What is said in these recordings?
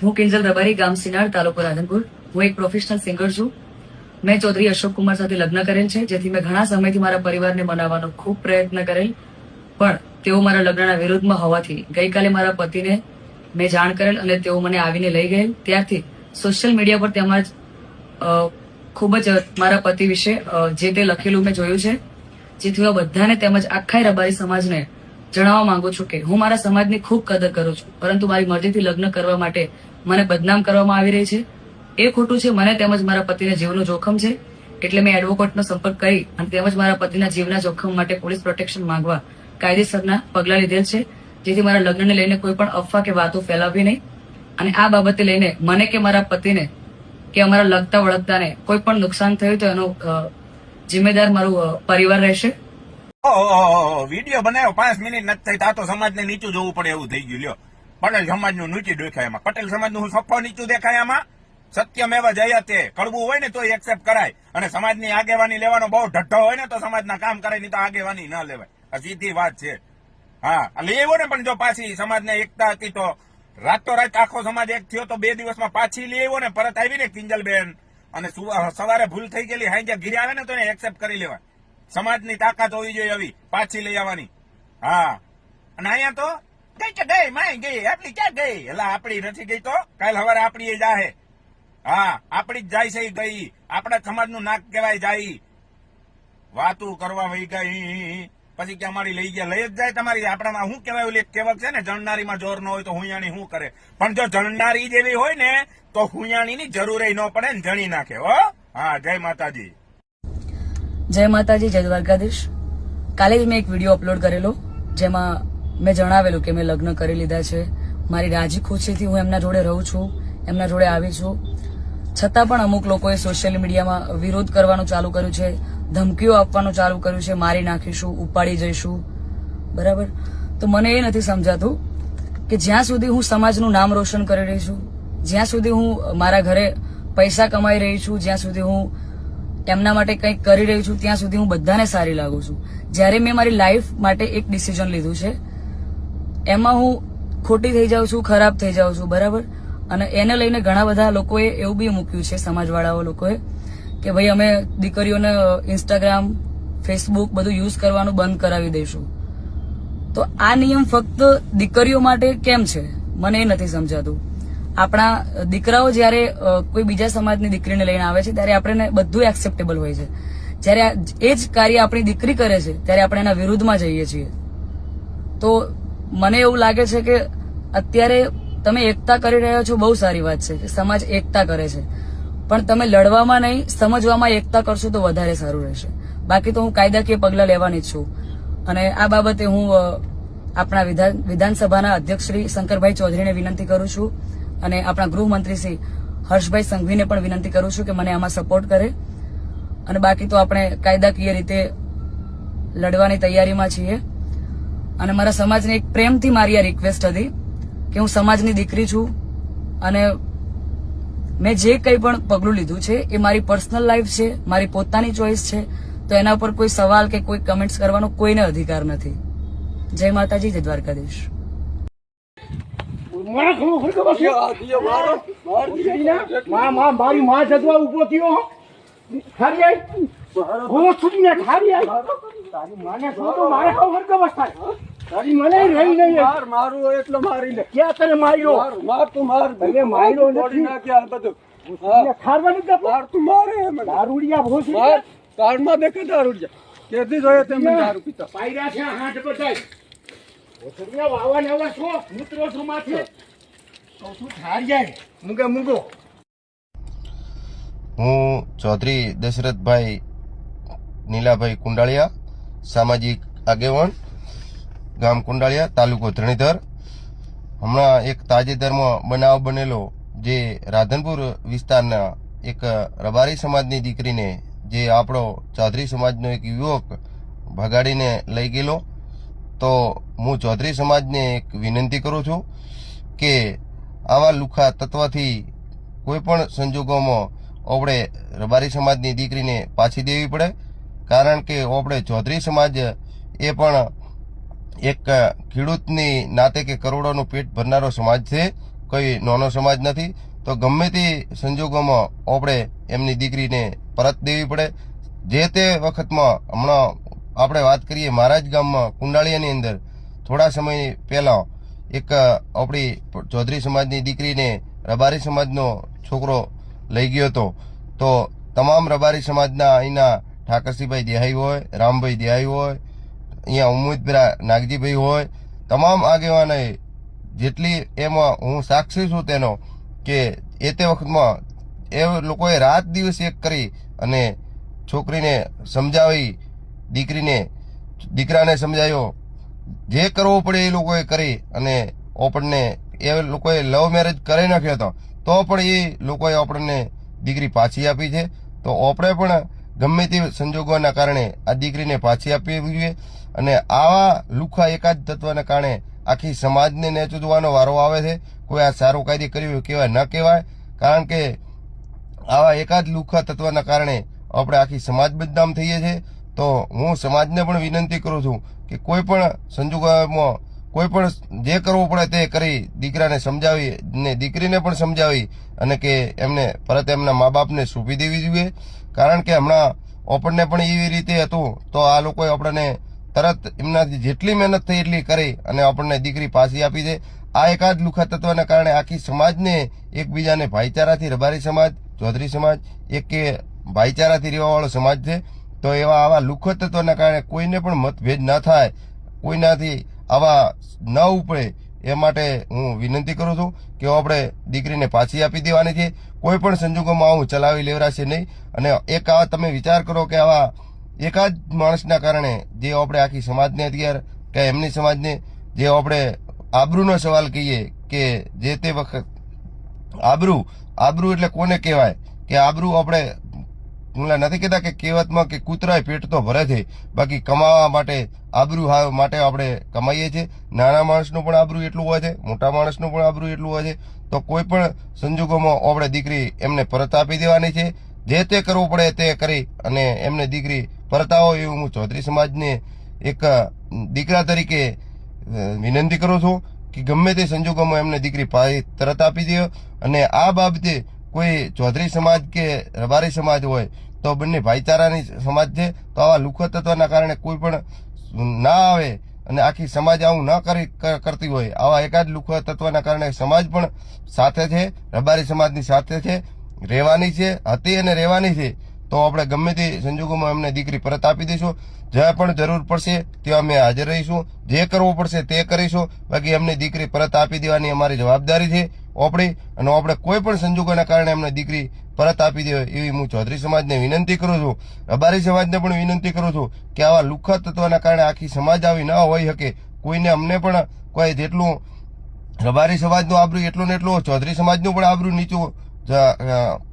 હું કિંજલ રબારી, ગામ સિનાડ, તાલુકો રાધનપુર. હું એક પ્રોફેશનલ સિંગર છું. મેં ચૌધરી અશોક કુમાર સાથે લગ્ન કરેલ છે, જેથી મેં ઘણા સમયથી મારા પરિવારને મનાવવાનો ખૂબ પ્રયત્ન કરેલ, પણ તેઓ મારા લગ્નના વિરુદ્ધમાં હોવાથી ગઈકાલે મારા પતિને મેં જાણ કરેલ અને તેઓ મને આવીને લઈ ગયેલ. ત્યારથી સોશિયલ મીડિયા પર તેમજ ખૂબ જ મારા પતિ વિશે જે તે લખેલું મેં જોયું છે, જેથી હું બધાને તેમજ આખા રબારી સમાજને જણાવવા માંગુ છું કે હું મારા સમાજની ખૂબ કદર કરું છું, પરંતુ મારી મરજીથી લગ્ન કરવા માટે મને બદનામ કરવામાં આવી રહી છે. એ ખોટું છે. મને તેમજ મારા પતિના જીવનું જોખમ છે, એટલે મેં એડવોકેટનો સંપર્ક કરી અને તેમજ મારા પતિના જીવના જોખમ માટે પોલીસ પ્રોટેક્શન માંગવા કાયદેસરના પગલાં લીધેલ છે, જેથી મારા લગ્નને લઈને કોઈ પણ અફવા કે વાતો ફેલાવવી નહીં. અને આ બાબતે લઈને મને કે મારા પતિને કે અમારા લગતા વળગતાને કોઈ પણ નુકસાન થયું તો એનો જિમ્મેદાર મારું પરિવાર રહેશે. વિડીયો બનાવ્યો 5 મિનિટ નથી થઈ તા તો સમાજને નીચું જોવું પડે એવું થઈ ગયું. લ્યો, પટેલ સમાજનું નીચું દેખાય એમાં. પટેલ સમાજનું સફળ નીચું દેખાય આમાં. સત્યમેવ જયતે. કડવું હોય ને તો એક્સેપ્ટ કરાય, અને સમાજની આગેવાની લેવાનો બહુ ઢઠ્ઠો હોય ને તો સમાજના કામ કરાય, નહીં તો આગેવાની ન લેવાય. આ સીધી વાત છે. હા, લેવો ને, પણ જો પાછી સમાજને એકતા હતી તો રાતોરાત આખો સમાજ એક થયો તો 2 દિવસમાં પાછી લેવો ને, પરત આવી ને કિંજલબેન, અને સવારે ભૂલ થઈ ગયેલી હાઈ ઘીરે આવે ને તો એને એક્સેપ્ટ કરી લેવાય. સમાજની તાકાત હોવી જોઈએ આવી પાછી લઈ આવવાની. હા, અને અહીંયા તો ગઈ કે ગઈ માય ગઈ, આપડી ક્યાં ગઈ? એટલે આપડી નથી ગઈ તો કાલ સવારે આપડી જાહે. હા, આપડી જ જાય છે ગઈ. આપણા સમાજનું નાક કહેવાય જાય. વાતું કરવા વહી ગઈ પછી કે અમારી લઈ ગયા, લઈ જ જાય તમારી. આપણામાં શું કહેવાય, ઓલી કહેવત છે ને, જણનારીમાં જોર ન હોય તો હુંયાણી શું કરે. પણ જો જણનારી જેવી હોય ને તો હુંયાણીની જરૂર ન પડે ને, જણી નાખે. હો, હા, જય માતાજી. જય માતાજી, જય દ્વારકાધીશ. કાલે જ મેં એક વિડીયો અપલોડ કરેલો, જેમાં મેં જણાવેલું કે મેં લગ્ન કરી લીધા છે. મારી રાજી ખુશીથી હું એમના જોડે રહું છું, એમના જોડે આવી છું. છતાં પણ અમુક લોકોએ સોશિયલ મીડિયામાં વિરોધ કરવાનું ચાલુ કર્યું છે, ધમકીઓ આપવાનું ચાલુ કર્યું છે, મારી નાખીશું, ઉપાડી જઈશું. બરાબર? તો મને એ નથી સમજાતું કે જ્યાં સુધી હું સમાજનું નામ રોશન કરી રહી છું, જ્યાં સુધી હું મારા ઘરે પૈસા કમાઈ રહી છું, જ્યાં સુધી હું એમના માટે કંઈક કરી રહી છું, ત્યાં સુધી હું બધાને સારી લાગુ છું. જ્યારે મેં મારી લાઈફ માટે એક ડિસિઝન લીધું છે, એમાં હું ખોટી થઈ જાઉં છું, ખરાબ થઈ જાઉં છું. બરાબર? અને એને લઈને ઘણા બધા લોકોએ એવું બી મૂક્યું છે, સમાજવાળાઓ લોકોએ, કે ભાઈ અમે દીકરીઓને ઇન્સ્ટાગ્રામ, ફેસબુક બધું યુઝ કરવાનું બંધ કરાવી દઈશું. તો આ નિયમ ફક્ત દીકરીઓ માટે કેમ છે, મને એ નથી સમજાતું. આપણા દીકરાઓ જયારે કોઈ બીજા સમાજની દીકરીને લઈને આવે છે, ત્યારે આપણે બધું એક્સેપ્ટેબલ હોય છે. જયારે એ જ કાર્ય આપણી દીકરી કરે છે, ત્યારે આપણે એના વિરુદ્ધમાં જઈએ છીએ. તો મને એવું લાગે છે કે અત્યારે તમે એકતા કરી રહ્યા છો, બહુ સારી વાત છે કે સમાજ એકતા કરે છે, પણ તમે લડવામાં નહીં, સમજવામાં એકતા કરશો તો વધારે સારું રહેશે. બાકી તો હું કાયદાકીય પગલાં લેવાની જ છું. અને આ બાબતે હું આપણા વિધાનસભાના અધ્યક્ષ શ્રી શંકરભાઈ ચૌધરીને વિનંતી કરું છું, અને આપણા ગૃહમંત્રી શ્રી હર્ષભાઈ સંઘવીને પણ વિનંતી કરું છું કે મને આમાં સપોર્ટ કરે. અને બાકી તો આપણે કાયદાકીય રીતે લડવાની તૈયારીમાં છીએ. અને મારા સમાજને એક પ્રેમથી મારી આ રિક્વેસ્ટ હતી કે હું સમાજની દીકરી છું, અને મેં જે કંઈ પણ પગલું લીધું છે એ મારી પર્સનલ લાઈફ છે, મારી પોતાની ચોઈસ છે. તો એના પર કોઈ સવાલ કે કોઈ કમેન્ટ્સ કરવાનો કોઈને અધિકાર નથી. જય માતાજી, જય દ્વારકાધીશ. મારી માં જગવા ઉભો થયો. તારી માને શું તો મારે હરકત થાય. તારી મને રહી નહીં મારું એટલો મારી લે. ક્યાં તને માર્યો? માર તું માર ભલે માર્યો નથી નાખ્યા બધું ખારવાની કે માર તું મારે દારૂડિયા ભોસી માર કારમાં દેખે દારૂડિયા કેદી જોયે તેમ દારૂ પીતા પાયરા છે હાથ બધાય ભોસડિયા વાવા નવા છો મિત્રો છો માથે તો શું થાર જાય મુગે મુગો. હું ચૌધરી દશરથભાઈ નીલાભાઈ કુંડાળિયા, સામાજિક આગેવાન, ગામ કુંડાળિયા, તાલુકો ધરણીધર. હમણાં એક તાજેતરમાં બનાવ બનેલો, જે રાધનપુર વિસ્તારના એક રબારી સમાજની દીકરીને જે આપણો ચૌધરી સમાજનો એક યુવક ભગાડીને લઈ ગયેલો. તો હું ચૌધરી સમાજને એક વિનંતી કરું છું કે આવા લુખા તત્વથી કોઈ પણ સંજોગોમાં આપણે રબારી સમાજની દીકરીને પાછી દેવી પડે. કારણ કે આપણે ચૌધરી સમાજ એ પણ એક ખેડૂતની નાતે કે કરોડોનું પેટ ભરનારો સમાજ છે. કોઈ નાનો સમાજ નથી. તો ગમે તે સંજોગોમાં આપણે એમની દીકરીને પરત દેવી પડે. જે તે વખતમાં હમણાં આપણે વાત કરીએ મારા જ ગામમાં કુંડાળિયાની અંદર થોડા સમય પહેલા એક આપણી ચૌધરી સમાજની દીકરીને રબારી સમાજનો છોકરો લઈ ગયો હતો. તો તમામ રબારી સમાજના અહીંના ઠાકરસિંહભાઈ દેહાઈ હોય, રામભાઈ દેહાઈ હોય, અહીંયા ઉમેદભરા નાગજીભાઈ હોય, તમામ આગેવાનોએ જેટલી એમાં હું સાક્ષી છું તેનો કે એ તે વખતમાં એ લોકોએ રાત દિવસ એક કરી અને છોકરીને સમજાવી, દીકરાને સમજાયો. જે કરવું પડે એ લોકોએ કરી અને આપણને એ લોકોએ લવ મેરેજ કરી નાખ્યો હતો તો પણ એ લોકોએ આપણને દીકરી પાછી આપી છે. તો આપણે પણ ગમે તે સંજોગોના કારણે આ દીકરીને પાછી આપવી જોઈએ. અને આવા લુખા એકાદ તત્વના કારણે આખી સમાજને નેચુદવાનો વારો આવે છે. કોઈ આ સારું કાયદે કર્યું કહેવાય ન કહેવાય, કારણ કે આવા એકાદ લુખા તત્વના કારણે આપણે આખી સમાજ બદનામ થઈએ છીએ. તો હું સમાજને પણ વિનંતી કરું છું કે કોઈ પણ સંજોગોમાં કોઈ પણ જે કરવું પડે તે કરી દીકરાને સમજાવી ને દીકરીને પણ સમજાવી અને કે એમને પરત એમના મા બાપને સોંપી દેવી જોઈએ. કારણ કે હમણાં આપણને પણ એવી રીતે હતું તો આ લોકોએ આપણને તરત એમનાથી જેટલી મહેનત થઈ એટલી કરી અને આપણને દીકરી પાછી આપી છે. આ એકાદ લુખા તત્વના કારણે આખી સમાજને એકબીજાને ભાઈચારાથી, રબારી સમાજ, ચૌધરી સમાજ એક કે ભાઈચારાથી રહેવાવાળો સમાજ છે. તો એવા આવા લુખા તત્વના કારણે કોઈને પણ મતભેદ ન થાય, કોઈનાથી આવા ન ઉપડે એ માટે હું વિનંતી કરું છું કે આપણે દીકરીને પાછી આપી દેવાની છે. કોઈ પણ સંજોગોમાં આવું ચલાવી લેવરાશે નહીં. અને એક આવા તમે વિચાર કરો કે આવા એકાદ માણસના કારણે જે આપણે આખી સમાજને અત્યારે કે એમની સમાજને જે આપણે આબરૂનો સવાલ કહીએ કે જે તે વખત આબરૂ એટલે કોને કહેવાય કે આબરૂ આપણે નથી કહેતા કે કહેવતમાં કે કૂતરાય પેટ તો ભરે છે, બાકી કમાવા માટે આબરૂ માટે આપણે કમાઈએ છીએ. નાના માણસનું પણ આબરૂ એટલું હોય છે, મોટા માણસનું પણ આબરૂ એટલું હોય છે. તો કોઈ પણ સંજોગોમાં આપણે દીકરી એમને પરત આપી દેવાની છે. જે તે કરવું પડે તે કરી અને એમને દીકરી પરત આવો એવું હું ચૌધરી સમાજને એક દીકરા તરીકે વિનંતી કરું છું કે ગમે તે સંજોગોમાં એમને દીકરી તરત આપી દે. અને આ બાબતે કોઈ ચૌધરી સમાજ કે રબારી સમાજ હોય તો બંને ભાઈચારાની સમાજ છે. તો આવા લુખા તત્વના કારણે કોઈ પણ ના આવે અને આખી સમાજ આવું ન કરતી હોય, આવા એકાદ લુખા તત્વના કારણે સમાજ પણ સાથે છે, રબારી સમાજની સાથે છે, રહેવાની છે, હતી અને રહેવાની છે. તો આપણે ગમે તે સંજોગોમાં એમને દીકરી પરત આપી દઈશું. જ્યાં પણ જરૂર પડશે ત્યાં અમે હાજર રહીશું. જે કરવું પડશે તે કરીશું. બાકી એમને દીકરી પરત આપી દેવાની અમારી જવાબદારી છે આપણી. અને આપણે કોઈ પણ સંજોગોના કારણે એમને દીકરી પરત આપી દે એવી હું ચૌધરી સમાજને વિનંતી કરું છું. રબારી સમાજને પણ વિનંતી કરું છું કે આવા લુખા તત્વના કારણે આખી સમાજ આવી ન હોઈ શકે. કોઈને અમને પણ કોઈ જેટલું રબારી સમાજનું આબરૂ એટલું ને એટલું ચૌધરી સમાજનું પણ આબરૂ નીચું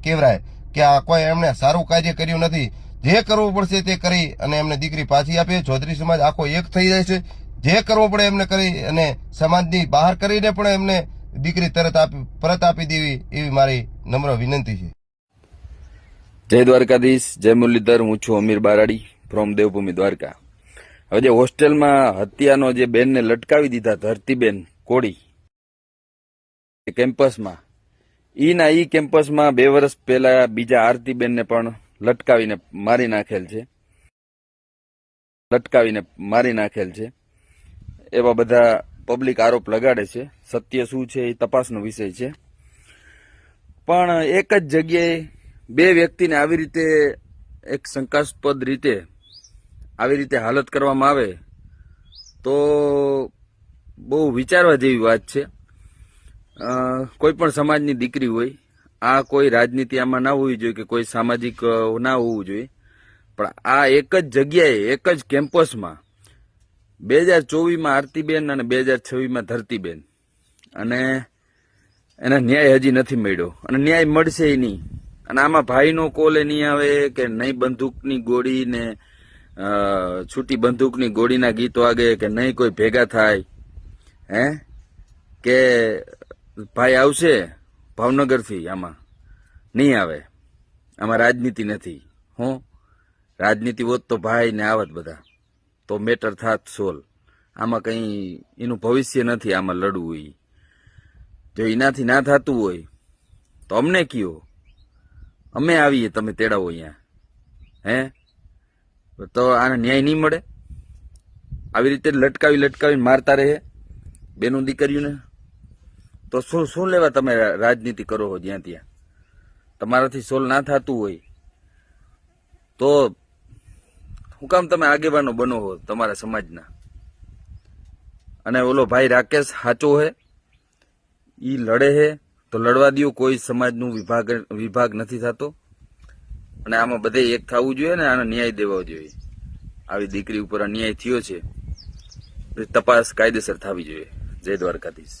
કહેવાય કે આ કોઈ એમને સારું કાર્ય કર્યું નથી. જે કરવું પડશે તે કરી અને એમને દીકરી પાછી આપે. ચૌધરી સમાજ આખો એક થઈ જાય છે. જે કરવું પડે એમને કરી અને સમાજની બહાર કરીને પણ એમને દીકરી પરત આપી દેવી એવી મારી નમ્ર વિનંતી છે. જય દ્વારકાધીશ, જય મુરલીધર. હું છું અમીર બારાડી ફ્રોમ દેવભૂમિ દ્વારકા. હવે જે હોસ્ટેલમાં હત્યાનો જે બેનને લટકાવી દીધા, ધરતીબેન કોળી કેમ્પસમાં, ઈ કેમ્પસમાં 2 વર્ષ પહેલા બીજા આરતીબેનને પણ લટકાવીને મારી નાખેલ છે. એવા બધા પબ્લિક આરોપ લગાડે છે. સત્ય શું છે એ તપાસનો વિષય છે. પણ એક જ જગ્યાએ 2 વ્યક્તિને આવી રીતે એક શંકાસ્પદ રીતે આવી રીતે હાલત કરવામાં આવે તો બહુ વિચારવા જેવી વાત છે. કોઈ પણ સમાજની દીકરી હોય, આ કોઈ રાજનીતિ આમાં ના હોવી જોઈએ કે કોઈ સામાજિક ના હોવું જોઈએ, પણ આ એક જ જગ્યાએ એક જ કેમ્પસમાં 2024માં આરતીબેન અને 2026માં ધરતીબેન, અને એને ન્યાય હજી નથી મળ્યો અને ન્યાય મળશે નહીં. અને આમાં ભાઈનો કોલ નહીં આવે કે નહીં બંદૂકની ગોળી ને છૂટી બંદૂકની ગોળીના ગીતો વાગે કે નહીં કોઈ ભેગા થાય કે ભાઈ આવશે ભાવનગરથી. આમાં નહીં આવે. આમાં રાજનીતિ નથી. રાજનીતિ હોત તો ભાઈ ને આવત બધા, તો મેટર થાત સોલ્વ. આમાં કઈ એનું ભવિષ્ય નથી આમાં લડવું. જો એનાથી ના થતું હોય તો અમને કયો, અમે આવીએ, તમે તેડાવો અહીંયા. હે તો આને ન્યાય નહીં મળે? આવી રીતે લટકાવીને મારતા રહે બેનું દીકરીઓને? તો શું લેવા તમે રાજનીતિ કરો છો જ્યાં ત્યાં? તમારાથી સોલ્વ ના થતું હોય તો શું કામ તમે આગેવાનો બનો છો તમારા સમાજના? અને ઓલો ભાઈ રાકેશ સાચો હે, ઈ લડે હે તો લડવા દો. કોઈ સમાજનું વિભાગ નથી થતો. અને આમાં બધે એક થવું જોઈએ ને, આને ન્યાય દેવો જોઈએ. આવી દીકરી ઉપર અન્યાય થયો છે, તપાસ કાયદેસર થવી જોઈએ. જય દ્વારકાધીશ.